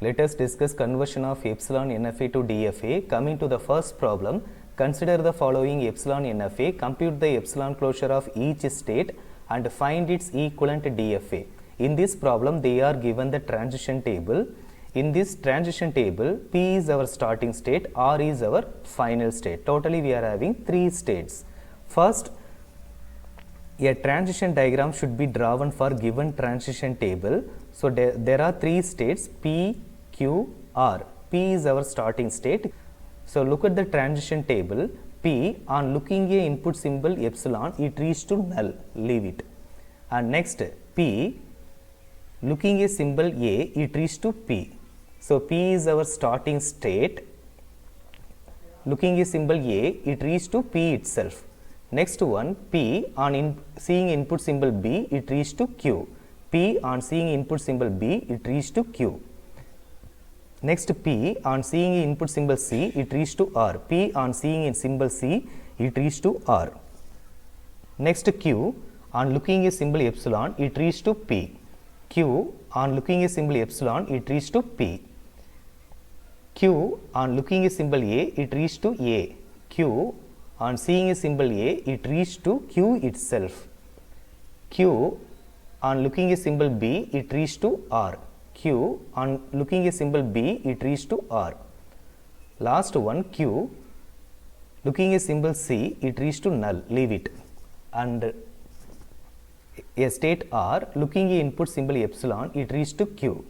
Let us discuss conversion of epsilon NFA to DFA. Coming to the first problem, consider the following epsilon NFA, compute the epsilon closure of each state and find its equivalent DFA. In this problem, they are given the transition table. In this transition table, P is our starting state, R is our final state. Totally, we are having 3 states. First, a transition diagram should be drawn for given transition table. So, there are 3 states P, Q, R. P is our starting state. So, look at the transition table. P, on looking a input symbol epsilon, it reaches to null, leave it. And next, P, looking a symbol A, it reaches to P. So, P is our starting state. Looking a symbol A, it reaches to P itself. Next one, P, on seeing input symbol B, it reaches to Q. P, on seeing input symbol B, it reaches to Q. Next, P, on seeing input symbol C, it reaches to R. P, on seeing in symbol C, it reaches to R. Next, Q, on looking a symbol epsilon, it reaches to P. Q, on looking a symbol epsilon, it reaches to P. Q, on looking a symbol A, it reaches to A. Q, on seeing a symbol A, it reaches to Q itself. Q, on looking a symbol B, it reaches to R. Q, on looking a symbol B, it reaches to R. Last one, Q, looking a symbol C, it reaches to null, leave it. And a state R, looking a input symbol epsilon, it reaches to Q.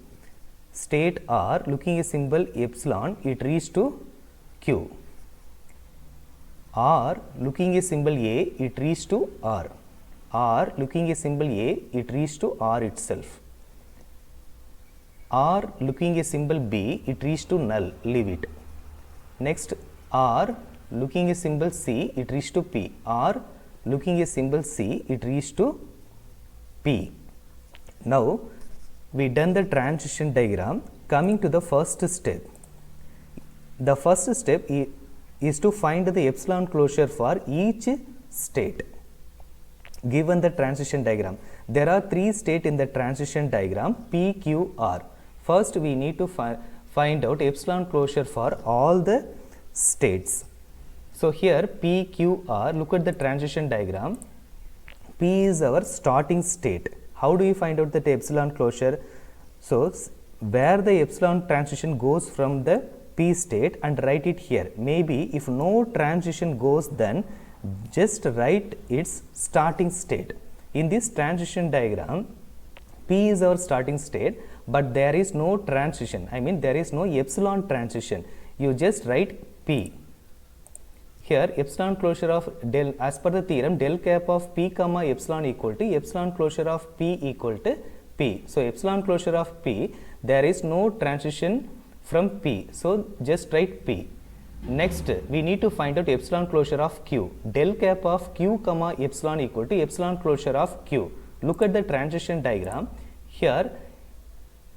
State R, looking a symbol epsilon, it reaches to Q. R, looking a symbol A, it reaches to R. R, looking a symbol A, it reaches to R itself. R, looking a symbol B, it reaches to null, leave it. Next, R, looking a symbol C, it reaches to P. R, looking a symbol C, it reaches to P. Now, we done the transition diagram. Coming to the first step. The first step is to find the epsilon closure for each state given the transition diagram. There are 3 states in the transition diagram P, Q, R. First, we need to find out epsilon closure for all the states. So, here P, Q, R, look at the transition diagram. P is our starting state. How do you find out that epsilon closure? So, where the epsilon transition goes from the P state and write it here. Maybe if no transition goes, then just write its starting state. In this transition diagram, P is our starting state, but there is no transition. I mean, there is no epsilon transition. You just write P. Here, epsilon closure of del, as per the theorem, del cap of P comma epsilon equal to epsilon closure of P equal to P. So, epsilon closure of P, there is no transition from P. So, just write P. Next, we need to find out epsilon closure of Q. Del cap of Q comma epsilon equal to epsilon closure of Q. Look at the transition diagram. Here,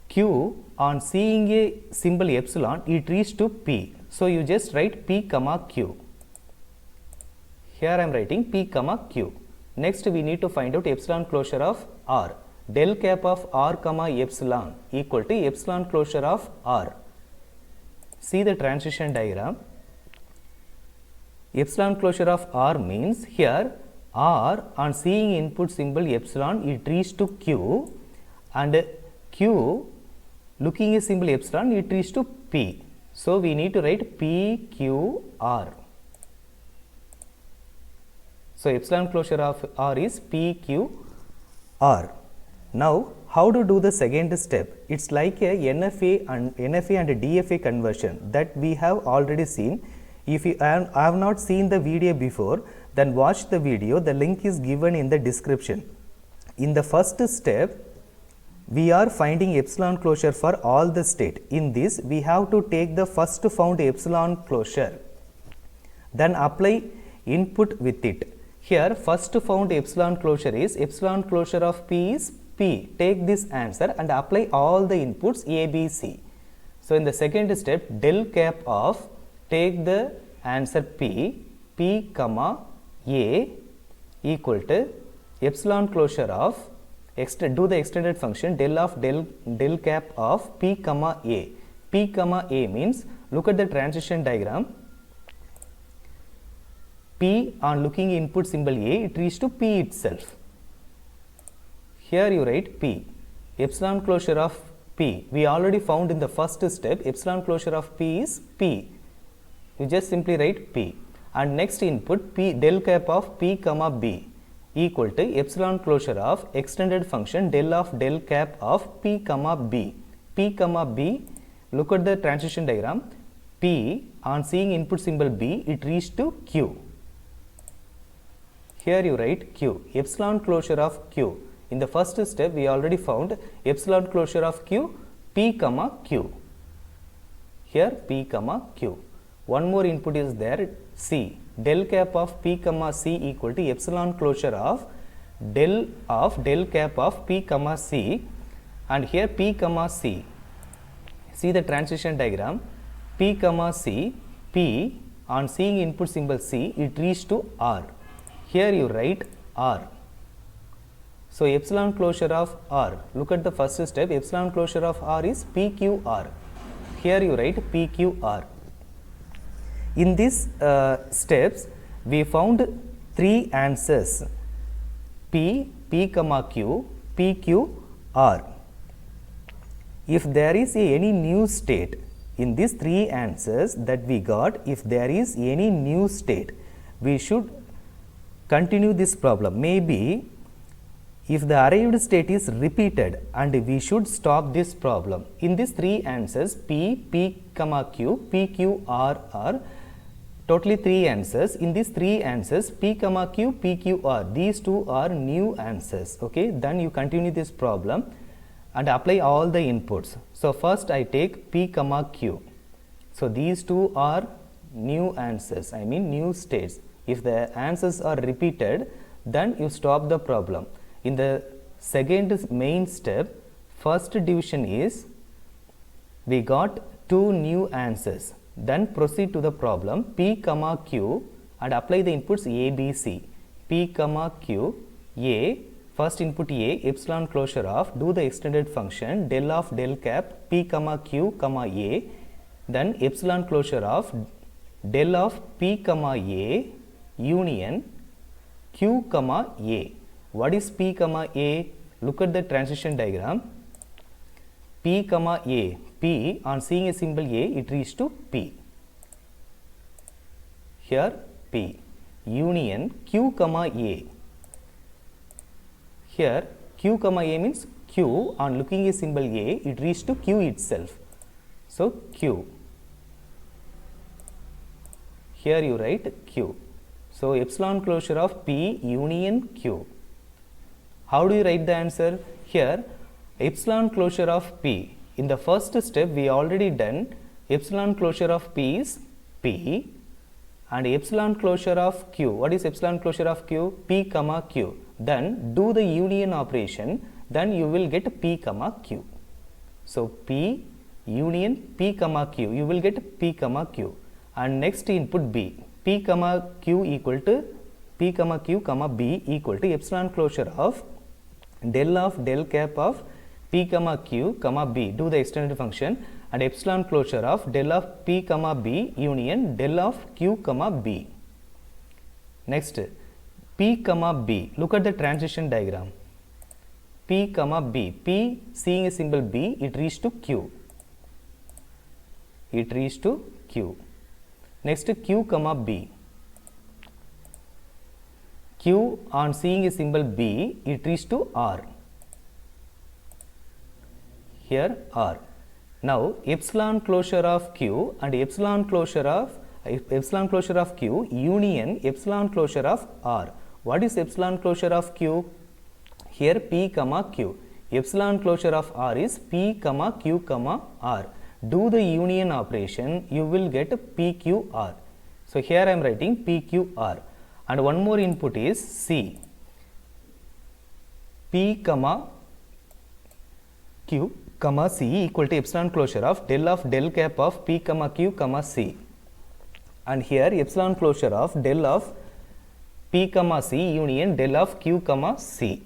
Q, on seeing a symbol epsilon, it reaches to P. So, you just write P comma Q. Here I am writing P comma Q. Next, we need to find out epsilon closure of R. Del cap of R comma epsilon equal to epsilon closure of R. See the transition diagram. Epsilon closure of R means here R, on seeing input symbol epsilon, it reaches to Q, and Q, looking a symbol epsilon, it reaches to P. So, we need to write P, Q, R. So, epsilon closure of R is P, Q, R. Now, how to do the second step? It's like a NFA and DFA conversion that we have already seen. If you have not seen the video before, then watch the video. The link is given in the description. In the first step, we are finding epsilon closure for all the state. In this, we have to take the first found epsilon closure, then apply input with it. Here, first found epsilon closure is epsilon closure of P is P. Take this answer and apply all the inputs A, B, C. So, in the second step, del cap of, take the answer P, P comma A equal to epsilon closure of, do the extended function del cap of P comma A. P comma A means, look at the transition diagram. P on looking input symbol A, it reaches to P itself. Here you write P. Epsilon closure of P. We already found in the first step, epsilon closure of P is P. You just simply write P. And next input P del cap of P comma B equal to epsilon closure of extended function del of del cap of P comma B. P comma B, look at the transition diagram. P on seeing input symbol B, it reaches to Q. Here you write Q. Epsilon closure of Q. In the first step, we already found epsilon closure of Q, P comma Q. Here P comma Q. One more input is there, C. Del cap of P comma C equal to epsilon closure of del cap of P comma C, and here P comma C. See the transition diagram. P comma C, P on seeing input symbol C, it reaches to R. Here you write R. So epsilon closure of R. Look at the first step. Epsilon closure of R is PQR. Here you write PQR. In these steps, we found three answers: P, P comma Q, PQ, R. If there is any new state in these three answers that we got, if there is any new state, we should continue this problem. Maybe if the arrived state is repeated, and we should stop this problem. In these three answers, P, P comma Q, PQ, R are totally three answers. In these three answers, P comma Q, PQ, R, these two are new answers. Okay, then you continue this problem and apply all the inputs. So first I take P comma Q. So these two are new answers, I mean new states. If the answers are repeated, then you stop the problem. In the second main step, first division is, we got two new answers. Then proceed to the problem P comma Q and apply the inputs A, B, C. P comma Q, A, first input A, epsilon closure of, do the extended function del of del cap P comma Q comma A, then epsilon closure of del of P comma A union Q comma A. What is P comma A? Look at the transition diagram. P comma A. P on seeing a symbol A, it reaches to P. Here P. Union Q comma A. Here Q comma A means Q on looking a symbol A, it reaches to Q itself. So Q. Here you write Q. So epsilon closure of P union Q. How do you write the answer? Here epsilon closure of P. In the first step, we already done epsilon closure of P is P, and epsilon closure of Q. What is epsilon closure of Q? P comma Q. Then do the union operation, then you will get P comma Q. So P union P comma Q, you will get P comma Q. And next input B. P comma Q equal to P comma Q comma B equal to epsilon closure of del cap of P comma Q comma B, do the extended function, and epsilon closure of del of P comma B union del of Q comma B. Next P comma B, look at the transition diagram. P comma B, P seeing a symbol B, it reaches to Q. It reaches to Q. Next Q comma B. Q on seeing a symbol B, it reaches to R. Here R. Now epsilon closure of Q and epsilon closure of Q union epsilon closure of R. What is epsilon closure of Q? Here P comma Q. Epsilon closure of R is P comma Q comma R. Do the union operation, you will get PQR. So here I am writing PQR. And one more input is C. P comma Q comma C equal to epsilon closure of del cap of P comma Q comma C. And here epsilon closure of del of P comma C union del of Q comma C.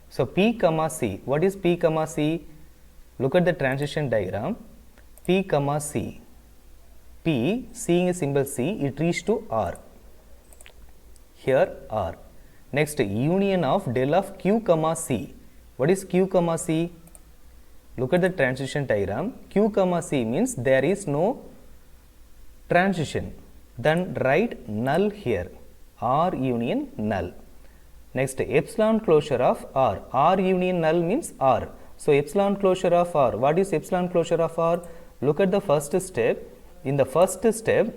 So P comma C. What is P comma C? Look at the transition diagram. P P comma C. P, seeing a symbol C, it reached to R. Here R. Next, union of del of Q comma C. What is Q comma C? Look at the transition diagram. Q comma C means there is no transition. Then write null here. R union null. Next, epsilon closure of R. R union null means R. So, epsilon closure of R. What is epsilon closure of R? Look at the first step. In the first step,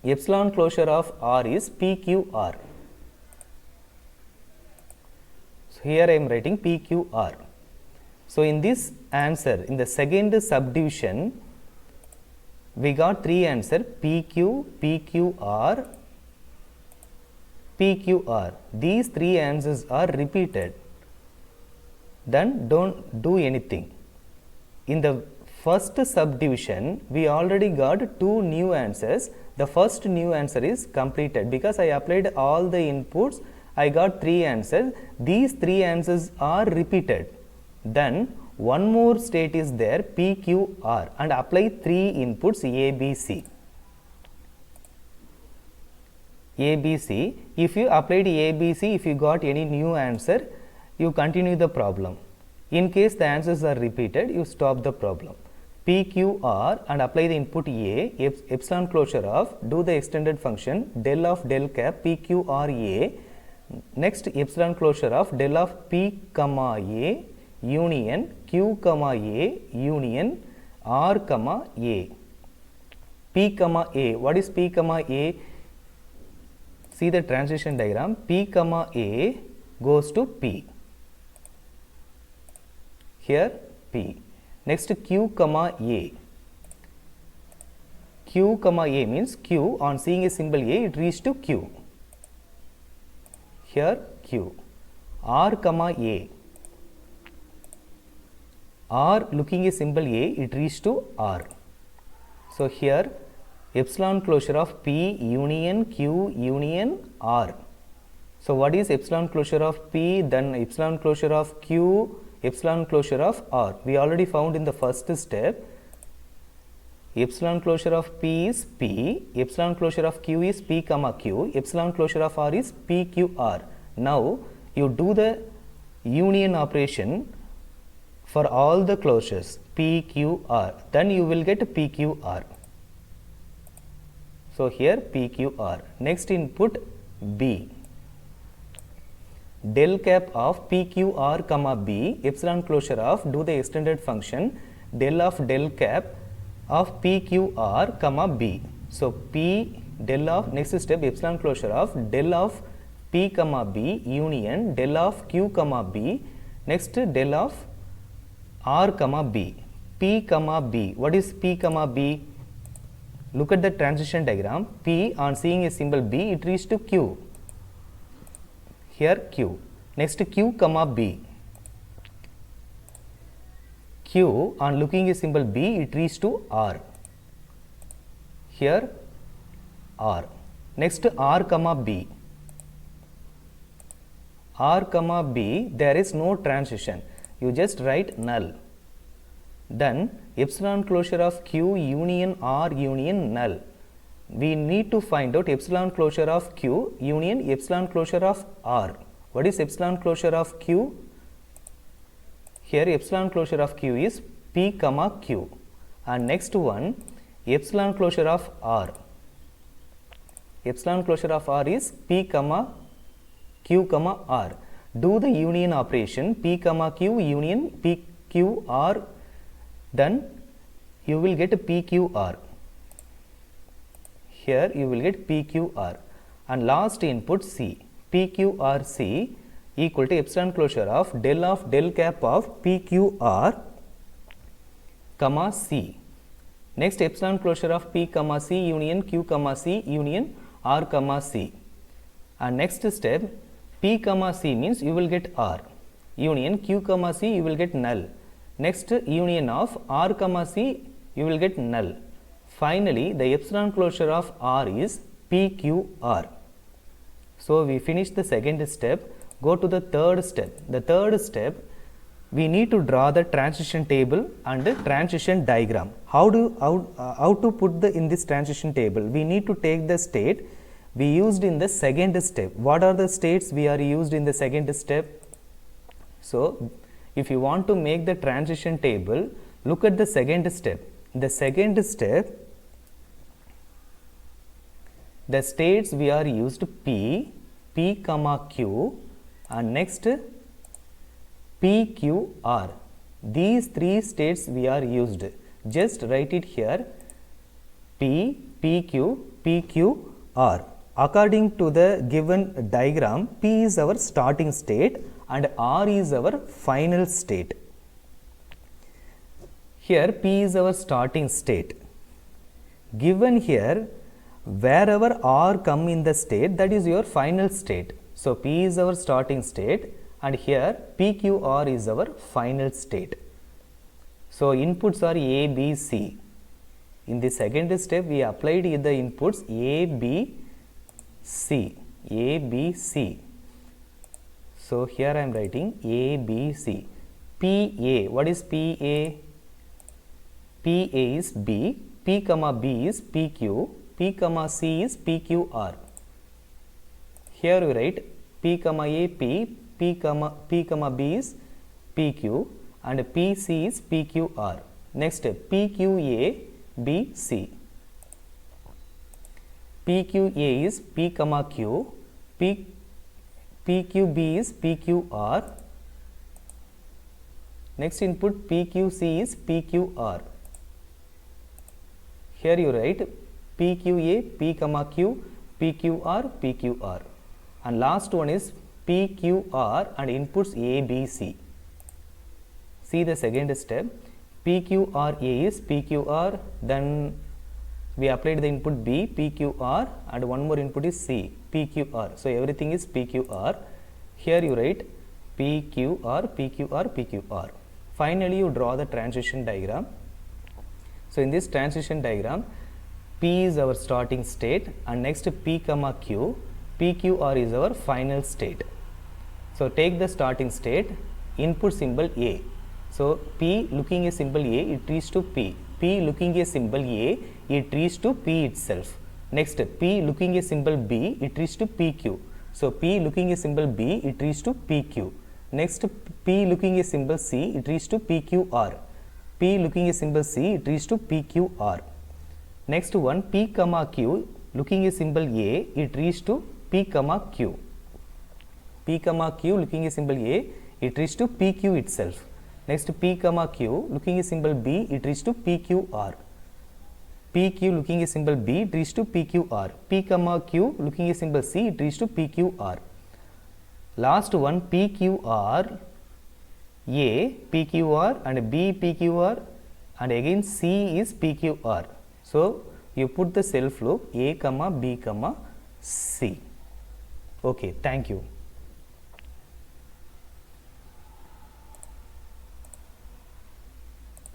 epsilon closure of R is PQR. So, here I am writing PQR. So, in this answer, in the second subdivision, we got three answers: PQ, PQR, PQR. These three answers are repeated. Then don't do anything. In the first subdivision, we already got two new answers. The first new answer is completed because I applied all the inputs. I got three answers. These three answers are repeated. Then one more state is there, PQR, and apply three inputs A, B, C. A, B, C. If you applied A, B, C, if you got any new answer, you continue the problem. In case the answers are repeated, you stop the problem. PQR and apply the input A, epsilon closure of, do the extended function del of del cap PQRA. Next, epsilon closure of del of P comma A union Q comma A union R comma A. P comma A. What is P comma A? See the transition diagram. P comma A goes to P. Here P. Next, Q comma A. Q comma A means Q, on seeing a symbol A, it reaches to Q. Here Q. R comma A. R, looking a symbol A, it reaches to R. So, here epsilon closure of P union Q union R. So, what is epsilon closure of P? Then epsilon closure of Q, epsilon closure of R. We already found in the first step. Epsilon closure of P is P, epsilon closure of Q is P comma Q, epsilon closure of R is PQR. Now, you do the union operation for all the closures PQR, then you will get PQR. So, here PQR. Next input B. Del cap of PQR comma B, epsilon closure of, do the extended function del of del cap of PQR comma B. So, P del of, next step epsilon closure of del of P comma B union del of Q comma B. Next, del of R comma B. P comma B. What is P comma B? Look at the transition diagram. P, on seeing a symbol B, it reaches to Q. Here Q. Next, Q comma B. Q, on looking a symbol B, it reaches to R. Here R. Next, R comma B. R comma B, there is no transition. You just write null. Then epsilon closure of Q union R union null. We need to find out epsilon closure of Q union epsilon closure of R. What is epsilon closure of Q? Here epsilon closure of Q is P comma Q. And next one, epsilon closure of R. Epsilon closure of R is P comma Q comma R. Do the union operation P comma Q union P Q R, then you will get a PQR. Here you will get PQR. And last input C. PQRC equal to epsilon closure of del cap of PQR comma C. Next, epsilon closure of P comma C union Q comma C union R comma C. And next step, P comma C means you will get R. Union Q comma C, you will get null. Next, union of R comma C, you will get null. Finally, the epsilon closure of R is PQR. So, we finish the second step. Go to the third step. The third step, we need to draw the transition table and the transition diagram. how to put in this transition table? We need to take the state we used in the second step. What are the states we are used in the second step? So if you want to make the transition table, look at the second step. The second step, the states we are used P, comma Q, and next P, Q, R. These three states we are used. Just write it here, P, Q, R. According to the given diagram, P is our starting state and R is our final state. Here P is our starting state. Given here, wherever R come in the state, that is your final state. So P is our starting state and here PQR is our final state. So inputs are A, B, C. In the second step, we applied the inputs A, B, C. A, B, C. So here I am writing A, B, C. PA, what is PA? PA is B, P comma B is PQ, P comma C is PQR. Here we write P comma A, P comma B is PQ and PC is PQR. Next PQA, B, C. PQA is P comma Q, PQB is PQR. Next input PQC is PQR. Here you write PQA, P comma Q, PQR, PQR. And last one is PQR and inputs A, B, C. See the second step, PQRA is PQR, then we applied the input B, PQR, and one more input is C, PQR. So everything is PQR. Here you write PQR, PQR, PQR. Finally, you draw the transition diagram. So in this transition diagram, P is our starting state and next P comma Q, PQR is our final state. So take the starting state, input symbol A. So P looking a symbol A, it reaches to P. P looking a symbol A, it reaches to P itself. Next P looking a symbol B, it reaches to PQ. So P looking a symbol B, it reaches to PQ. Next P looking a symbol C, it reaches to PQR. P looking a symbol C, it reaches to PQR. Next one P comma Q looking a symbol A, it reaches to P comma Q. P comma Q looking a symbol A, it reaches to PQ itself. Next P comma Q looking a symbol B, it reaches to PQR. PQ looking a symbol B, it reaches to PQR. P comma Q looking a symbol C, it reaches to PQR. Last one PQR, A, PQR and B, PQR, and again C is PQR. So you put the self loop A comma B comma C. Okay, thank you.